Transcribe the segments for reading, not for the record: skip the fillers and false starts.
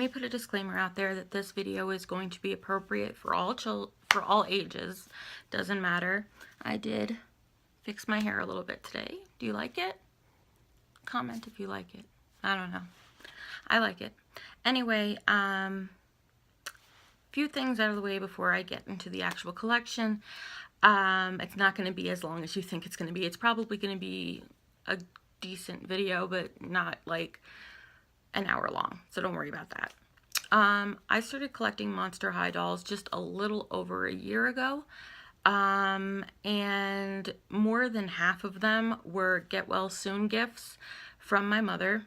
me put a disclaimer out there that this video is going to be appropriate for all ages. Doesn't matter. I did fix my hair a little bit today. Do you like it? Comment if you like it. I don't know. I like it. Anyway, few things out of the way before I get into the actual collection. It's not going to be as long as you think it's going to be. It's probably going to be a decent video, but not like an hour long, so don't worry about that. I started collecting Monster High dolls just a little over a year ago, and more than half of them were get well soon gifts from my mother.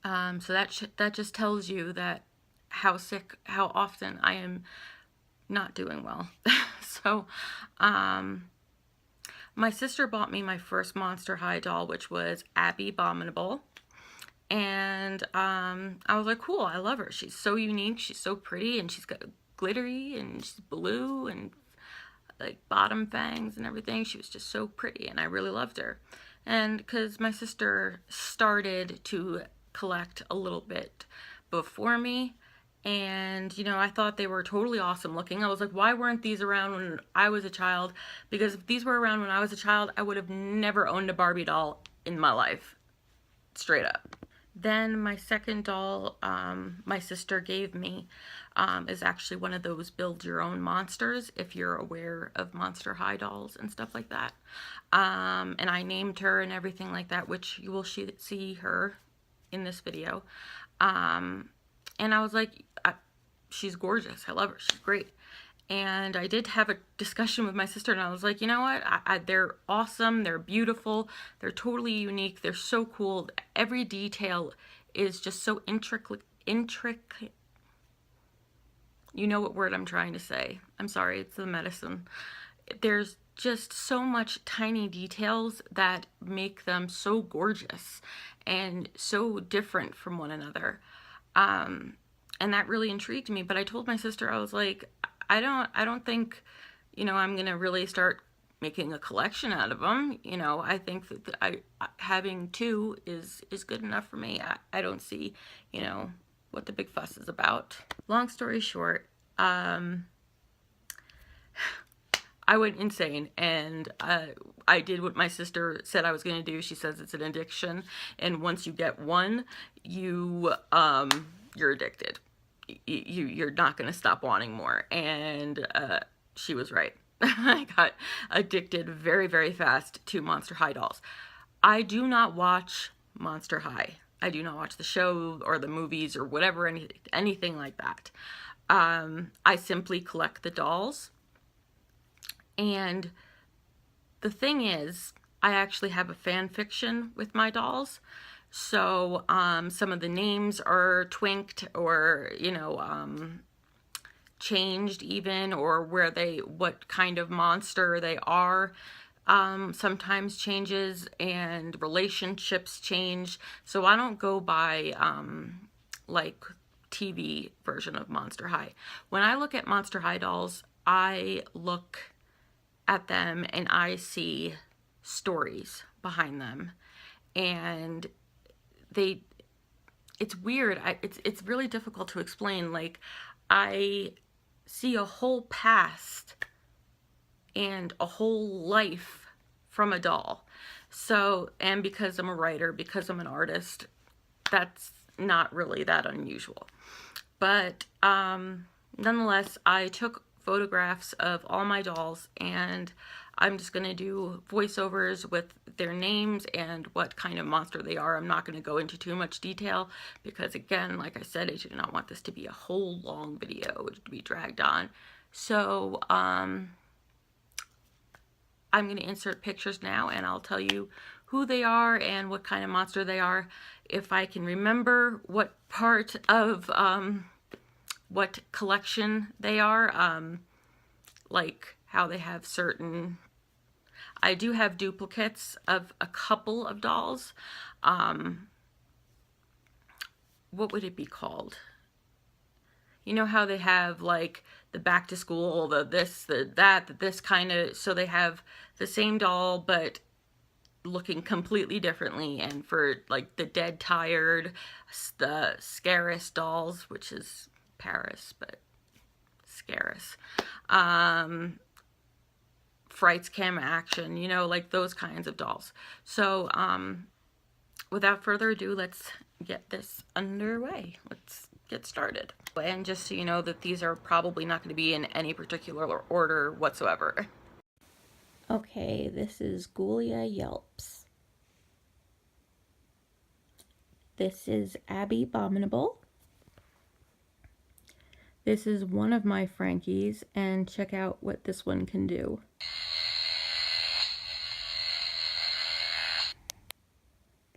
So that just tells you that how often I am not doing well. So my sister bought me my first Monster High doll, which was Abby Abominable. And I was like, cool, I love her. She's so unique, she's so pretty, and she's got glittery, and she's blue, and like bottom fangs and everything. She was just so pretty, and I really loved her. And because my sister started to collect a little bit before me, and, you know, I thought they were totally awesome looking. I was like, why weren't these around when I was a child? Because if these were around when I was a child, I would have never owned a Barbie doll in my life. Straight up. Then my second doll my sister gave me is actually one of those build your own monsters, if you're aware of Monster High dolls and stuff like that. And I named her and everything like that, which you will see her in this video. And I was like, she's gorgeous. I love her. She's great. And I did have a discussion with my sister, and I was like, you know what? They're awesome. They're beautiful. They're totally unique. They're so cool. Every detail is just so intricate. You know what word I'm trying to say. I'm sorry, it's the medicine. There's just so much tiny details that make them so gorgeous and so different from one another. And that really intrigued me. But I told my sister, I was like, I don't think, you know, I'm gonna really start making a collection out of them. You know, I think that having two is good enough for me. I don't see, you know, what the big fuss is about. Long story short, I went insane, and I did what my sister said I was gonna do. She says it's an addiction, and once you get one, you're addicted. You're not going to stop wanting more. And she was right. I got addicted very, very fast to Monster High dolls. I do not watch Monster High. I do not watch the show or the movies or whatever, anything like that. I simply collect the dolls. And the thing is, I actually have a fan fiction with my dolls. So some of the names are twinked, or, you know, changed even, or what kind of monster they are sometimes changes, and relationships change. So I don't go by like TV version of Monster High. When I look at Monster High dolls, I look at them and I see stories behind them, and it's weird. It's really difficult to explain. Like, I see a whole past and a whole life from a doll. So, and because I'm a writer, because I'm an artist, that's not really that unusual. But nonetheless, I took photographs of all my dolls, and I'm just going to do voiceovers with their names and what kind of monster they are. I'm not going to go into too much detail because, again, like I said, I do not want this to be a whole long video to be dragged on. So I'm going to insert pictures now, and I'll tell you who they are and what kind of monster they are. If I can remember what part of what collection they are, like how they have certain... I do have duplicates of a couple of dolls. What would it be called? You know how they have like the back to school, the this, the that, this kind of, so they have the same doll, but looking completely differently, and for like the dead tired, the Scaris dolls, which is Paris, but Scaris. Frights Cam Action, you know, like those kinds of dolls. So without further ado, let's get this underway. Let's get started. And just so you know that these are probably not going to be in any particular order whatsoever. Okay, this is Ghoulia Yelps. This is Abby Abominable. This is one of my Frankies, and check out what this one can do.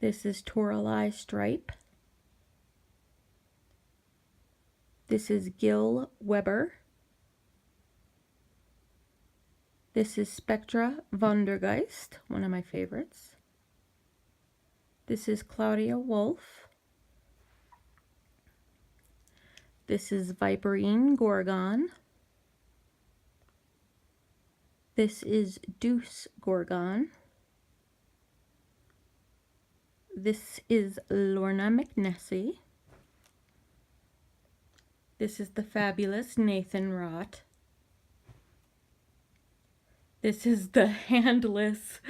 This is Toralei Stripe. This is Gil Weber. This is Spectra Wundergeist, one of my favorites. This is Claudia Wolf. This is Viperine Gorgon. This is Deuce Gorgon. This is Lorna McNessie. This is the fabulous Nathan Rott. This is the handless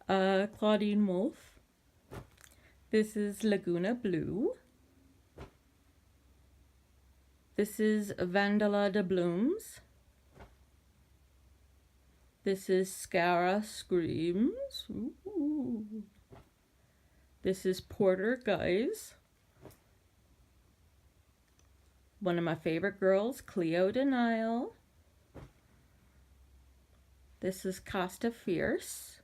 Claudine Wolf. This is Laguna Blue. This is Vandala de Blooms. This is Scara Screams. Ooh. This is Porter Guys. One of my favorite girls, Cleo Denial. This is Costa Fierce.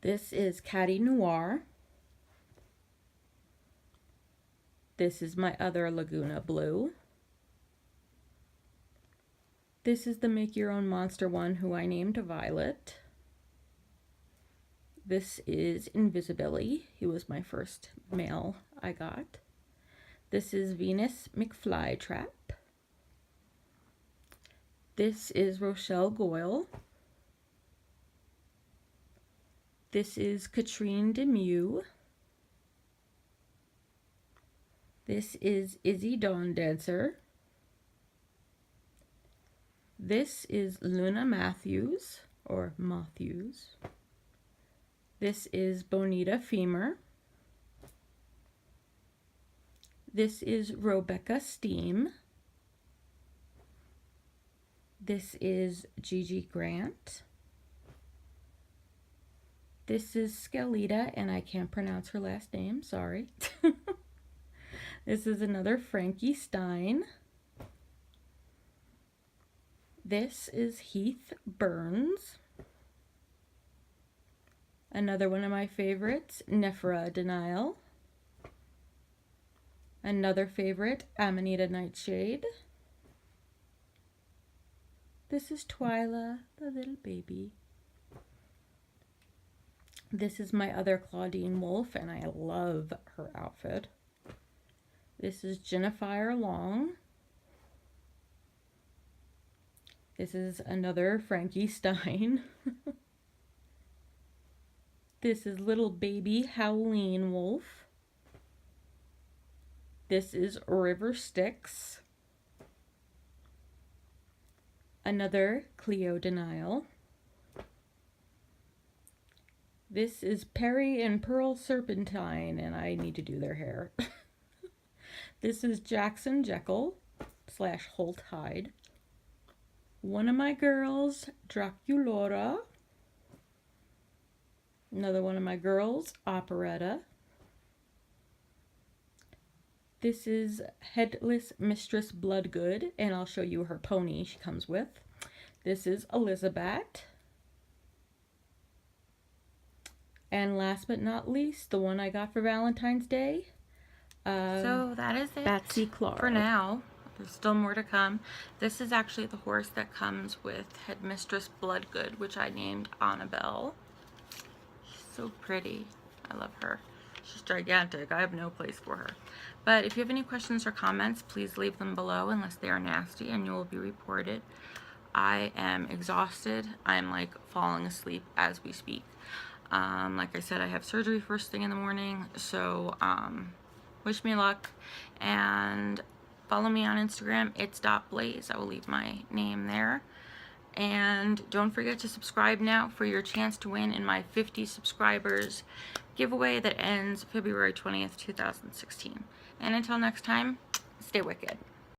This is Caddy Noir. This is my other Laguna Blue. This is the Make Your Own Monster one, who I named Violet. This is Invisibility. He was my first male I got. This is Venus McFlytrap. This is Rochelle Goyle. This is Katrine Demew. This is Izzy Dawn Dancer. This is Luna Matthews, or Matthews. This is Bonita Femur. This is Rebecca Steam. This is Gigi Grant. This is Skelita, and I can't pronounce her last name, sorry. This is another Frankie Stein. This is Heath Burns. Another one of my favorites, Nephra Denial. Another favorite, Amanita Nightshade. This is Twyla, the little baby. This is my other Claudine Wolf, and I love her outfit. This is Jennifer Long. This is another Frankie Stein. This is little baby Howleen Wolf. This is River Styx. Another Cleo Denial. This is Perry and Pearl Serpentine, and I need to do their hair. This is Jackson Jekyll / Holt Hyde. One of my girls, Draculora. Another one of my girls, Operetta. This is Headless Mistress Bloodgood, and I'll show you her pony she comes with. This is Elizabeth. And last but not least, the one I got for Valentine's Day. So that is it Batsy Clark. For now. There's still more to come. This is actually the horse that comes with Headmistress Bloodgood, which I named Annabelle. She's so pretty. I love her. She's gigantic. I have no place for her. But if you have any questions or comments, please leave them below unless they are nasty, and you will be reported. I am exhausted. I'm like falling asleep as we speak. Like I said, I have surgery first thing in the morning, so wish me luck, and follow me on Instagram. It's .blaize. I will leave my name there. And don't forget to subscribe now for your chance to win in my 50 subscribers giveaway that ends February 20th, 2016. And until next time, stay wicked.